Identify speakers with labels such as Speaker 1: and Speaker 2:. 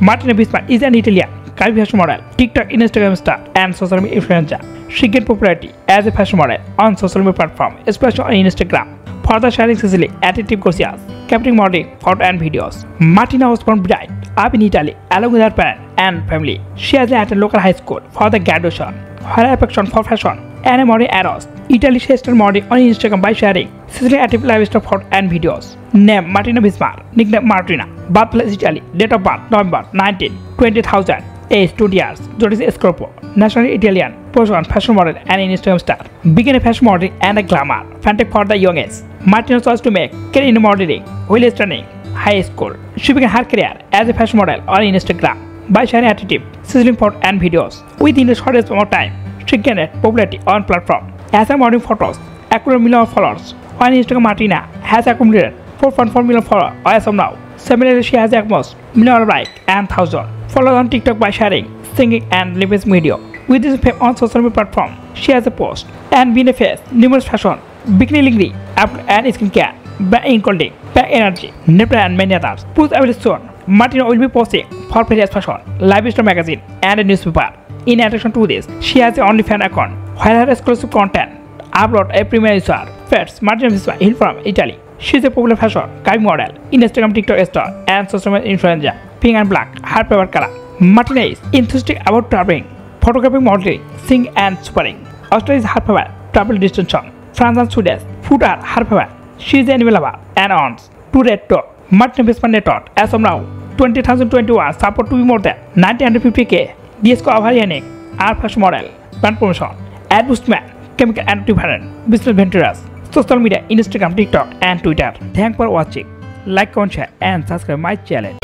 Speaker 1: Martina Bismarck is an Italian curvy fashion model, TikTok, Instagram star, and social media influencer. She gained popularity as a fashion model on social media platform, especially on Instagram, further sharing Sicily attractive gorgeous, capturing modeling photos and videos. Martina was born bright up in Italy along with her parents and family. She has attended local high school for the graduation. Her affection for fashion and a modern eros. Italy she started modeling on Instagram by sharing Sicily attractive lifestyle photos and videos. Name Martina Bismarck, nickname Martina. Birthplace Italy, date of birth November 19, 20,000. Age 20 years, Zodiac Scorpio, nationally Italian, position fashion model and Instagram star. Began a fashion modeling and a glamour, fantastic for the young age. Martina chose to make career in modeling while studying high school. She began her career as a fashion model on Instagram by sharing attractive, sizzling photos and videos. Within a short amount of time, she gained popularity on platform. As a modeling photos, accumulated millions of followers on Instagram. Martina has accumulated 4.4 million followers as of now. Similarly, she has almost million of likes and thousands followers on TikTok by sharing, singing, and living video. With this fame on social media platform, she has a post and been a face numerous fashion, bikini lingerie, apparel and skincare, brand including Pack Energy, Neptune and many others. Post available soon. Martina will be posting for various fashion, lifestyle magazine, and a newspaper. In addition to this, she has an OnlyFans account where her exclusive content upload every user. First, Martina Bismarck is from Italy. She is a popular fashion curvy model, Instagram, TikTok star, and social media influencer. Pink and black, her favorite color. Martina is enthusiastic about traveling, photography, modeling, singing, and supering. Australia is her favorite travel destination. France and Sweden, food are her favorite. She is an animal lover and owns 2 red dogs. Martina Bismarck net worth as of now 20,021 support to be more than 950k. DSCO of her unique art fashion model, brand promotion, ad boostman, chemical and different business ventures, social media, Instagram, TikTok, and Twitter. Thanks for watching. Like, comment, share, and subscribe my channel.